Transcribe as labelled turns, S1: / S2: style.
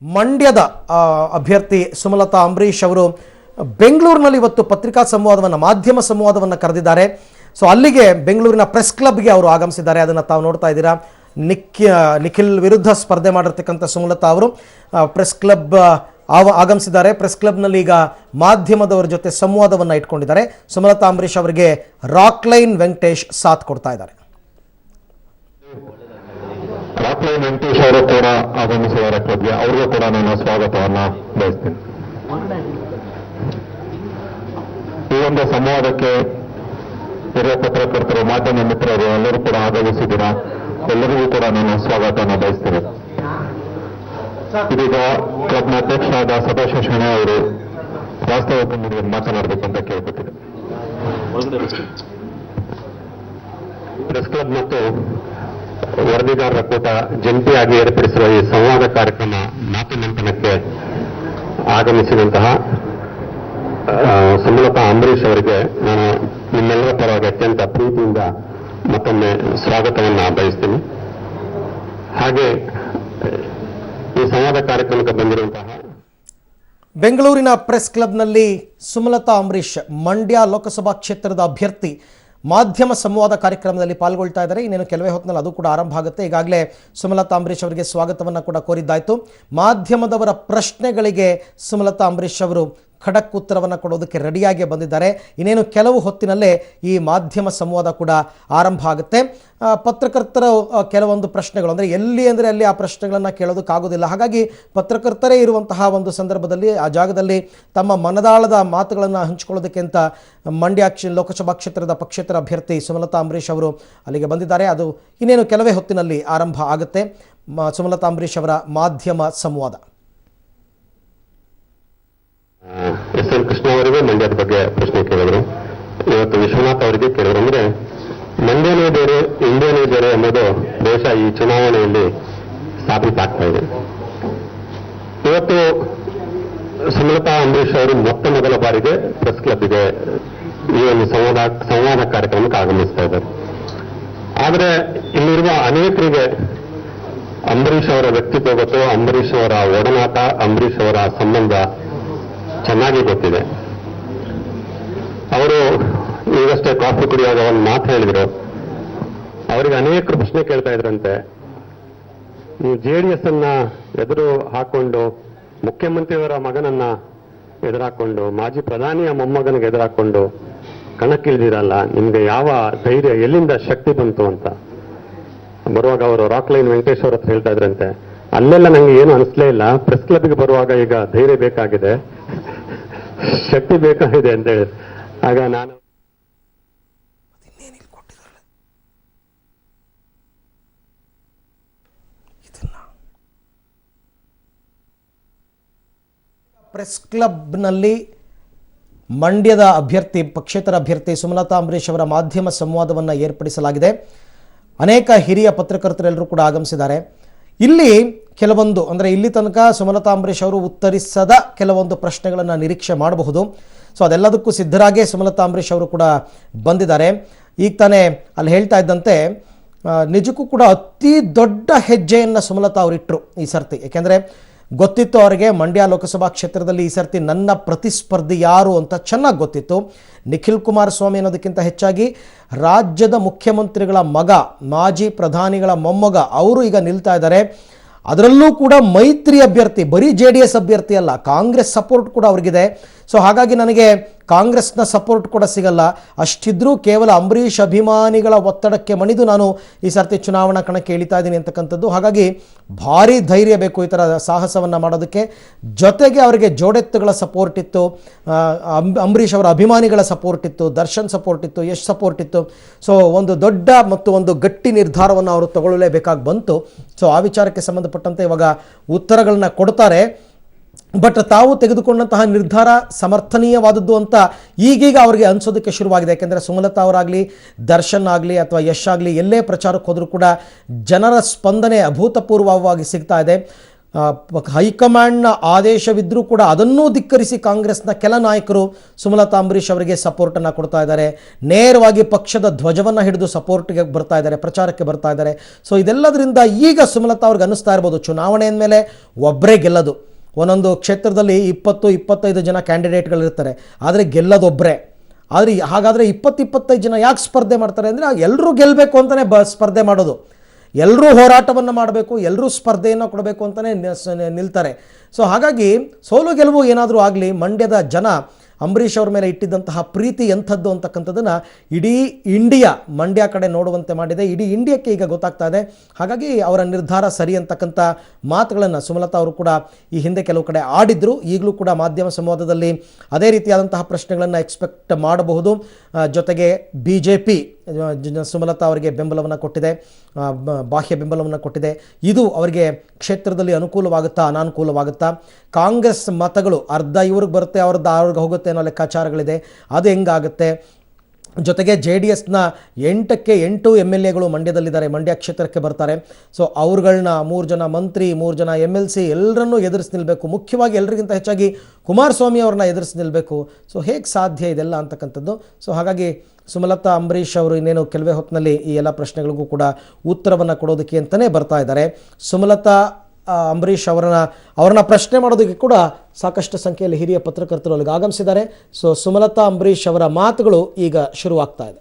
S1: ಮಂಡ್ಯದ ಅಭ್ಯರ್ಥಿ ಸುಮಲತಾ ಅಂಬರೀಶ್ ಅವರು ಬೆಂಗಳೂರಿನಲ್ಲಿ ಇವತ್ತು ಪತ್ರಿಕಾ ಸಂವಾದವನ್ನು ಮಾಧ್ಯಮ ಸಂವಾದವನ್ನು ಕರೆದಿದ್ದಾರೆ. ಸೊ ಅಲ್ಲಿಗೆ ಬೆಂಗಳೂರಿನ ಪ್ರೆಸ್ ಕ್ಲಬ್ಗೆ ಅವರು ಆಗಮಿಸಿದ್ದಾರೆ. ಅದನ್ನು ತಾವು ನೋಡ್ತಾ ಇದ್ದೀರಾ. ನಿಖಿಲ್ ವಿರುದ್ಧ ಸ್ಪರ್ಧೆ ಮಾಡಿರ್ತಕ್ಕಂಥ ಸುಮಲತಾ ಅವರು ಪ್ರೆಸ್ ಕ್ಲಬ್ ಆಗಮಿಸಿದ್ದಾರೆ. ಪ್ರೆಸ್ ಕ್ಲಬ್ನಲ್ಲಿ ಈಗ ಮಾಧ್ಯಮದವರ ಜೊತೆ ಸಂವಾದವನ್ನು ಇಟ್ಕೊಂಡಿದ್ದಾರೆ. ಸುಮಲತಾ ಅಂಬರೀಶ್ ಅವರಿಗೆ ರಾಕ್ಲೈನ್ ವೆಂಕಟೇಶ್ ಸಾಥ್ ಕೊಡ್ತಾ ಇದ್ದಾರೆ.
S2: ರಾಕ್ಲೈನ್ ವೆಂಕಟೇಶ್ ಅವರು ಕೂಡ ಆಗಮಿಸಿದ್ದಾರೆ ಕ್ಲಬ್ಗೆ. ಅವ್ರಿಗೂ ಕೂಡ ನಾನು ಸ್ವಾಗತವನ್ನು ಬಯಸ್ತೀನಿ. ಈ ಒಂದು ಸಂವಾದಕ್ಕೆ ಹಿರಿಯ ಪತ್ರಕರ್ತರು, ಮಾಧ್ಯಮ ಮಿತ್ರರು ಎಲ್ಲರೂ ಕೂಡ ಆಗಮಿಸಿದ್ದೀರಾ. ಎಲ್ಲರಿಗೂ ಕೂಡ ನಾನು ಸ್ವಾಗತವನ್ನು ಬಯಸ್ತೀನಿ. ಇದೀಗ ಕ್ಲಬ್ನ ಅಧ್ಯಕ್ಷರಾದ ಸದಾಶಿವ ಶೆಣೈ ಅವರು ವಾಸ್ತವದೊಂದಿಗೆ ಮಾತನಾಡಬೇಕಂತ ಕೇಳ್ಕೊಟ್ಟಿದೆ. ಪ್ರೆಸ್ ಕ್ಲಬ್ ಮತ್ತು ವರದಿಗಾರರ ಕೂಟ ಜಂಟಿಯಾಗಿ ಏರ್ಪಡಿಸಿರುವ ಈ ಸಂವಾದ ಕಾರ್ಯಕ್ರಮ ಮಾತು ಮಂಥನಕ್ಕೆ ಆಗಮಿಸಿದಂತಹ ಸುಮಲತಾ ಅಂಬರೀಶ್ ಅವರಿಗೆ ನಾನು ನಿಮ್ಮೆಲ್ಲರ ಪರವಾಗಿ ಅತ್ಯಂತ ಪ್ರೀತಿಯಿಂದ ಮತ್ತೊಮ್ಮೆ ಸ್ವಾಗತವನ್ನು ಬಯಸ್ತೀನಿ. ಹಾಗೆ ಈ ಸಂವಾದ ಕಾರ್ಯಕ್ರಮಕ್ಕೆ ಬಂದಿರುವಂತಹ
S1: ಬೆಂಗಳೂರಿನ ಪ್ರೆಸ್ ಕ್ಲಬ್ನಲ್ಲಿ ಸುಮಲತಾ ಅಂಬರೀಶ್ ಮಂಡ್ಯ ಲೋಕಸಭಾ ಕ್ಷೇತ್ರದ ಅಭ್ಯರ್ಥಿ ಮಾಧ್ಯಮ ಸಂವಾದ ಕಾರ್ಯಕ್ರಮದಲ್ಲಿ ಪಾಲ್ಗೊಳ್ತಾ ಇದ್ದಾರೆ. ಇನ್ನೇನು ಕೆಲವೇ ಹೊತ್ತಿನಲ್ಲಿ ಅದು ಕೂಡ ಆರಂಭ ಆಗುತ್ತೆ. ಈಗಾಗಲೇ ಸುಮಲತಾ ಅಂಬರೀಶ್ ಅವರಿಗೆ ಸ್ವಾಗತವನ್ನು ಕೂಡ ಕೋರಿದ್ದಾಯಿತು. ಮಾಧ್ಯಮದವರ ಪ್ರಶ್ನೆಗಳಿಗೆ ಸುಮಲತಾ ಅಂಬರೀಶ್ ಅವರು ಖಡಕ್ ಉತ್ತರವನ್ನು ಕೊಡೋದಕ್ಕೆ ರೆಡಿಯಾಗಿ ಬಂದಿದ್ದಾರೆ. ಇನ್ನೇನು ಕೆಲವು ಹೊತ್ತಿನಲ್ಲೇ ಈ ಮಾಧ್ಯಮ ಸಂವಾದ ಕೂಡ ಆರಂಭ ಆಗುತ್ತೆ. ಪತ್ರಕರ್ತರ ಕೆಲವೊಂದು ಪ್ರಶ್ನೆಗಳು ಅಂದರೆ ಅಲ್ಲಿ ಆ ಪ್ರಶ್ನೆಗಳನ್ನು ಕೇಳೋದಕ್ಕಾಗೋದಿಲ್ಲ. ಹಾಗಾಗಿ ಪತ್ರಕರ್ತರೇ ಇರುವಂತಹ ಒಂದು ಸಂದರ್ಭದಲ್ಲಿ ಆ ಜಾಗದಲ್ಲಿ ತಮ್ಮ ಮನದಾಳದ ಮಾತುಗಳನ್ನು ಹಂಚಿಕೊಳ್ಳೋದಕ್ಕೆ ಅಂತ ಮಂಡ್ಯ ಲೋಕಸಭಾ ಕ್ಷೇತ್ರದ ಪಕ್ಷೇತರ ಅಭ್ಯರ್ಥಿ ಸುಮಲತಾ ಅಂಬರೀಶ್ ಅವರು ಅಲ್ಲಿಗೆ ಬಂದಿದ್ದಾರೆ. ಅದು ಇನ್ನೇನು ಕೆಲವೇ ಹೊತ್ತಿನಲ್ಲಿ ಆರಂಭ ಆಗುತ್ತೆ ಸುಮಲತಾ ಅಂಬರೀಶ್ ಅವರ ಮಾಧ್ಯಮ ಸಂವಾದ.
S2: ಎಸ್ ಎನ್ ಕೃಷ್ಣ ಅವರಿಗೆ ಮಂಡ್ಯದ ಬಗ್ಗೆ ಪ್ರಶ್ನೆ ಕೇಳಿದ್ರು. ಇವತ್ತು ವಿಶ್ವನಾಥ್ ಅವರಿಗೆ ಕೇಳಿದ್ರು. ಅಂದ್ರೆ ಮಂಡ್ಯನೇ ಬೇರೆ, ಇಂಡಿಯಾನೇ ಬೇರೆ ಅನ್ನೋದು ದೇಶ ಈ ಚುನಾವಣೆಯಲ್ಲಿ ಸಾಬೀತಾಗ್ತಾ ಇದೆ. ಇವತ್ತು ಸುಮಲತಾ ಅಂಬರೀಶ್ ಅವರು ಮೊದಲ ಬಾರಿಗೆ ಪ್ರೆಸ್ ಕ್ಲಬ್ಗೆ ಈ ಒಂದು ಸಂವಾದ ಕಾರ್ಯಕ್ರಮಕ್ಕೆ ಆಗಮಿಸ್ತಾ ಇದ್ದಾರೆ. ಆದರೆ ಇಲ್ಲಿರುವ ಅನೇಕರಿಗೆ ಅಂಬರೀಶ್ ಅವರ ವ್ಯಕ್ತಿತ್ವ ಗೊತ್ತು, ಅಂಬರೀಶ್ ಅವರ ಒಡನಾಟ, ಅಂಬರೀಶ್ ಅವರ ಸಂಬಂಧ ಚೆನ್ನಾಗಿ ಗೊತ್ತಿದೆ. ಅವರು ಈಗಷ್ಟೇ ಕಾಫಿ ಕುಡಿಯುವಾಗ ಒಂದು ಮಾತು ಹೇಳಿದ್ರು. ಅವರಿಗೆ ಅನೇಕರು ಪ್ರಶ್ನೆ ಕೇಳ್ತಾ ಇದ್ರಂತೆ, ನೀವು JDS ಅನ್ನ ಎದುರು ಹಾಕೊಂಡು ಮುಖ್ಯಮಂತ್ರಿಯವರ ಮಗನನ್ನ ಎದುರಾಕೊಂಡು ಮಾಜಿ ಪ್ರಧಾನಿಯ ಮೊಮ್ಮಗನಿಗೆ ಎದುರಾಕೊಂಡು ಕಣಕ್ಕಿಳಿದಿರಲ್ಲ, ನಿಮ್ಗೆ ಯಾವ ಧೈರ್ಯ, ಎಲ್ಲಿಂದ ಶಕ್ತಿ ಬಂತು ಅಂತ ಬರುವಾಗ ಅವರು ರಾಕ್ಲೈನ್ ವೆಂಕಟೇಶ್ ಅವ್ರ ಹತ್ರ ಹೇಳ್ತಾ ಇದ್ರಂತೆ, ಅಲ್ಲೆಲ್ಲ ನಂಗೆ ಏನು ಅನಿಸ್ಲೇ ಇಲ್ಲ, ಪ್ರೆಸ್ ಕ್ಲಬ್ಗೆ ಬರುವಾಗ ಈಗ ಧೈರ್ಯ ಬೇಕಾಗಿದೆ, ಶಕ್ತಿ ಬೇಕಾಗಿದೆ ಅಂತ ಹೇಳಿ. ಆಗ ನಾನು
S1: ಪ್ರೆಸ್ ಕ್ಲಬ್ನಲ್ಲಿ ಮಂಡ್ಯದ ಅಭ್ಯರ್ಥಿ ಪಕ್ಷೇತರ ಅಭ್ಯರ್ಥಿ ಸುಮಲತಾ ಅಂಬರೀಶ್ ಅವರ ಮಾಧ್ಯಮ ಸಂವಾದವನ್ನು ಏರ್ಪಡಿಸಲಾಗಿದೆ. ಅನೇಕ ಹಿರಿಯ ಪತ್ರಕರ್ತರೆಲ್ಲರೂ ಕೂಡ ಆಗಮಿಸಿದ್ದಾರೆ. ಇಲ್ಲಿ ಕೆಲವೊಂದು ಇಲ್ಲಿ ತನಕ ಸುಮಲತಾ ಅಂಬರೀಶ್ ಅವರು ಉತ್ತರಿಸದ ಕೆಲವೊಂದು ಪ್ರಶ್ನೆಗಳನ್ನು ನಿರೀಕ್ಷೆ ಮಾಡಬಹುದು. ಸೊ ಅದೆಲ್ಲದಕ್ಕೂ ಸಿದ್ಧರಾಗೇ ಸುಮಲತಾ ಅಂಬರೀಶ್ ಅವರು ಕೂಡ ಬಂದಿದ್ದಾರೆ. ಈಗ ತಾನೇ ಅಲ್ಲಿ ಹೇಳ್ತಾ ಇದ್ದಂತೆ ನಿಜಕ್ಕೂ ಕೂಡ ಅತಿ ದೊಡ್ಡ ಹೆಜ್ಜೆಯನ್ನು ಸುಮಲತಾ ಅವರು ಇಟ್ಟರು ಈ ಸರ್ತಿ. ಏಕೆಂದರೆ ಗೊತ್ತಿತ್ತು ಅವರಿಗೆ ಮಂಡ್ಯ ಲೋಕಸಭಾ ಕ್ಷೇತ್ರದಲ್ಲಿ ಈ ಸರ್ತಿ ನನ್ನ ಪ್ರತಿಸ್ಪರ್ಧಿ ಯಾರು ಅಂತ ಚೆನ್ನಾಗಿ ಗೊತ್ತಿತ್ತು. ನಿಖಿಲ್ ಕುಮಾರಸ್ವಾಮಿ ಅನ್ನೋದಕ್ಕಿಂತ ಹೆಚ್ಚಾಗಿ ರಾಜ್ಯದ ಮುಖ್ಯಮಂತ್ರಿಗಳ ಮಗ, ಮಾಜಿ ಪ್ರಧಾನಿಗಳ ಮೊಮ್ಮಗ ಅವರು ಈಗ ನಿಲ್ತಾ ಇದ್ದಾರೆ. ಅದರಲ್ಲೂ ಕೂಡ ಮೈತ್ರಿ ಅಭ್ಯರ್ಥಿ, ಬರೀ JDS ಅಭ್ಯರ್ಥಿ ಅಲ್ಲ, ಕಾಂಗ್ರೆಸ್ ಸಪೋರ್ಟ್ ಕೂಡ ಅವ್ರಿಗಿದೆ. ಸೊ ಹಾಗಾಗಿ ನನಗೆ ಕಾಂಗ್ರೆಸ್ನ ಸಪೋರ್ಟ್ ಕೂಡ ಸಿಗಲ್ಲ. ಅಷ್ಟಿದ್ರೂ ಕೇವಲ ಅಂಬರೀಷ್ ಅಭಿಮಾನಿಗಳ ಒತ್ತಡಕ್ಕೆ ಮಣಿದು ನಾನು ಈ ಸರ್ತಿ ಚುನಾವಣಾ ಕಣಕ್ಕೆ ಇಳಿತಾ ಇದ್ದೀನಿ ಅಂತಕ್ಕಂಥದ್ದು. ಹಾಗಾಗಿ ಭಾರಿ ಧೈರ್ಯ ಬೇಕು ಈ ಥರ ಸಾಹಸವನ್ನು ಮಾಡೋದಕ್ಕೆ. ಜೊತೆಗೆ ಅವರಿಗೆ ಜೋಡೆತ್ತುಗಳ ಸಪೋರ್ಟ್ ಇತ್ತು, ಅಂಬರೀಷ್ ಅವರ ಅಭಿಮಾನಿಗಳ ಸಪೋರ್ಟ್ ಇತ್ತು, ದರ್ಶನ್ ಸಪೋರ್ಟ್ ಇತ್ತು, ಯಶ್ ಸಪೋರ್ಟ್ ಇತ್ತು. ಸೊ ಒಂದು ದೊಡ್ಡ ಮತ್ತು ಒಂದು ಗಟ್ಟಿ ನಿರ್ಧಾರವನ್ನು ಅವರು ತಗೊಳ್ಳಲೇಬೇಕಾಗಿ ಬಂತು. ಸೊ ಆ ವಿಚಾರಕ್ಕೆ ಸಂಬಂಧಪಟ್ಟಂತೆ ಇವಾಗ ಉತ್ತರಗಳನ್ನ ಕೊಡ್ತಾರೆ. ಬಟ್ ತಾವು ತೆಗೆದುಕೊಂಡಂತಹ ನಿರ್ಧಾರ ಸಮರ್ಥನೀಯವಾದದ್ದು ಅಂತ ಈಗೀಗ ಅವರಿಗೆ ಅನಿಸೋದಕ್ಕೆ ಶುರುವಾಗಿದೆ. ಯಾಕೆಂದರೆ ಸುಮಲತಾ ಅವರಾಗಲಿ, ದರ್ಶನ್ ಆಗಲಿ ಅಥವಾ ಯಶ್ ಆಗಲಿ ಎಲ್ಲೇ ಪ್ರಚಾರಕ್ಕೆ ಹೋದರೂ ಕೂಡ ಜನರ ಸ್ಪಂದನೆ ಅಭೂತಪೂರ್ವವಾಗಿ ಸಿಗ್ತಾ ಇದೆ. ಹೈಕಮಾಂಡ್ನ ಆದೇಶವಿದ್ದರೂ ಕೂಡ ಅದನ್ನೂ ಧಿಕ್ಕರಿಸಿ ಕಾಂಗ್ರೆಸ್ನ ಕೆಲ ನಾಯಕರು ಸುಮಲತಾ ಅಂಬರೀಷ್ ಅವರಿಗೆ ಸಪೋರ್ಟನ್ನು ಕೊಡ್ತಾ ಇದ್ದಾರೆ. ನೇರವಾಗಿ ಪಕ್ಷದ ಧ್ವಜವನ್ನು ಹಿಡಿದು ಸಪೋರ್ಟ್ಗೆ ಬರ್ತಾ ಇದ್ದಾರೆ, ಪ್ರಚಾರಕ್ಕೆ ಬರ್ತಾ ಇದ್ದಾರೆ. ಸೊ ಇದೆಲ್ಲದರಿಂದ ಈಗ ಸುಮಲತಾ ಅವ್ರಿಗೆ ಅನ್ನಿಸ್ತಾ ಇರ್ಬೋದು, ಚುನಾವಣೆ ಅಂದಮೇಲೆ ಒಬ್ಬರೇ ಗೆಲ್ಲೋದು. ಒಂದೊಂದು ಕ್ಷೇತ್ರದಲ್ಲಿ 20-25 ಜನ ಕ್ಯಾಂಡಿಡೇಟ್ಗಳಿರ್ತಾರೆ, ಆದರೆ ಗೆಲ್ಲೋದೊಬ್ಬರೇ. ಆದರೆ ಹಾಗಾದರೆ 20-25 ಜನ ಯಾಕೆ ಸ್ಪರ್ಧೆ ಮಾಡ್ತಾರೆ ಅಂದರೆ ಎಲ್ಲರೂ ಗೆಲ್ಲಬೇಕು ಅಂತಲೇ ಸ್ಪರ್ಧೆ ಮಾಡೋದು. ಎಲ್ಲರೂ ಹೋರಾಟವನ್ನು ಮಾಡಬೇಕು, ಎಲ್ಲರೂ ಸ್ಪರ್ಧೆಯನ್ನು ಕೊಡಬೇಕು ಅಂತಲೇ ನಿಲ್ತಾರೆ. ಸೊ ಹಾಗಾಗಿ ಸೋಲು ಗೆಲುವು ಏನಾದರೂ ಆಗಲಿ, ಮಂಡ್ಯದ ಜನ ಅಂಬರೀಷ್ ಅವ್ರ ಮೇಲೆ ಇಟ್ಟಿದ್ದಂತಹ ಪ್ರೀತಿ ಎಂಥದ್ದು ಅಂತಕ್ಕಂಥದ್ದನ್ನು ಇಡೀ ಇಂಡಿಯಾ ಮಂಡ್ಯ ಕಡೆ ನೋಡುವಂತೆ ಮಾಡಿದೆ. ಇಡೀ ಇಂಡಿಯಾಕ್ಕೆ ಈಗ ಗೊತ್ತಾಗ್ತಾ ಇದೆ. ಹಾಗಾಗಿ ಅವರ ನಿರ್ಧಾರ ಸರಿ ಅಂತಕ್ಕಂಥ ಮಾತುಗಳನ್ನು ಸುಮಲತಾ ಅವರು ಕೂಡ ಈ ಹಿಂದೆ ಕೆಲವು ಕಡೆ ಆಡಿದ್ರು. ಈಗಲೂ ಕೂಡ ಮಾಧ್ಯಮ ಸಂವಾದದಲ್ಲಿ ಅದೇ ರೀತಿಯಾದಂತಹ ಪ್ರಶ್ನೆಗಳನ್ನು ಎಕ್ಸ್ಪೆಕ್ಟ್ ಮಾಡಬಹುದು. ಜೊತೆಗೆ BJP ಸುಮಲತಾ ಅವರಿಗೆ ಬೆಂಬಲವನ್ನು ಕೊಟ್ಟಿದೆ, ಬಾಹ್ಯ ಬೆಂಬಲವನ್ನು ಕೊಟ್ಟಿದೆ. ಇದು ಅವರಿಗೆ ಕ್ಷೇತ್ರದಲ್ಲಿ ಅನುಕೂಲವಾಗುತ್ತಾ ಅನಾನುಕೂಲವಾಗುತ್ತಾ? ಕಾಂಗ್ರೆಸ್ ಮತಗಳು ಅರ್ಧ ಇವ್ರಿಗೆ ಬರುತ್ತೆ, ಅವ್ರಿಗೆ ಹೋಗುತ್ತೆ ಅನ್ನೋ ಲೆಕ್ಕಾಚಾರಗಳಿದೆ. ಅದು ಹೆಂಗಾಗುತ್ತೆ? ಜೊತೆಗೆ JDSನ 8ಕ್ಕೆ 8 MLAಗಳು ಮಂಡ್ಯದಲ್ಲಿದ್ದಾರೆ, ಮಂಡ್ಯ ಕ್ಷೇತ್ರಕ್ಕೆ ಬರ್ತಾರೆ. ಸೊ ಅವ್ರುಗಳನ್ನ 3 ಜನ ಮಂತ್ರಿ, 3 ಜನ MLC ಎಲ್ಲರನ್ನೂ ಎದುರಿಸಿ ನಿಲ್ಲಬೇಕು. ಮುಖ್ಯವಾಗಿ ಎಲ್ಲರಿಗಿಂತ ಹೆಚ್ಚಾಗಿ ಕುಮಾರಸ್ವಾಮಿ ಅವ್ರನ್ನ ಎದುರಿಸಿ ನಿಲ್ಲಬೇಕು. ಸೊ ಹೇಗೆ ಸಾಧ್ಯ ಇದೆಲ್ಲ ಅಂತಕ್ಕಂಥದ್ದು. ಸೊ ಹಾಗಾಗಿ ಸುಮಲತಾ ಅಂಬರೀಷ್ ಅವರು ಇನ್ನೇನು ಕೆಲವೇ ಹೊತ್ತಿನಲ್ಲಿ ಈ ಎಲ್ಲ ಪ್ರಶ್ನೆಗಳಿಗೂ ಕೂಡ ಉತ್ತರವನ್ನು ಕೊಡೋದಕ್ಕೆ ಅಂತಲೇ ಬರ್ತಾ ಇದ್ದಾರೆ. ಸುಮಲತಾ ಅಂಬರೀಷ್ ಅವರನ್ನ ಪ್ರಶ್ನೆ ಮಾಡೋದಕ್ಕೆ ಕೂಡ ಸಾಕಷ್ಟು ಸಂಖ್ಯೆಯಲ್ಲಿ ಹಿರಿಯ ಪತ್ರಕರ್ತರು ಅಲ್ಲಿಗೆ ಆಗಮಿಸಿದ್ದಾರೆ. ಸೊ ಸುಮಲತಾ ಅಂಬರೀಷ್ ಅವರ ಮಾತುಗಳು ಈಗ ಶುರುವಾಗ್ತಾ ಇದೆ.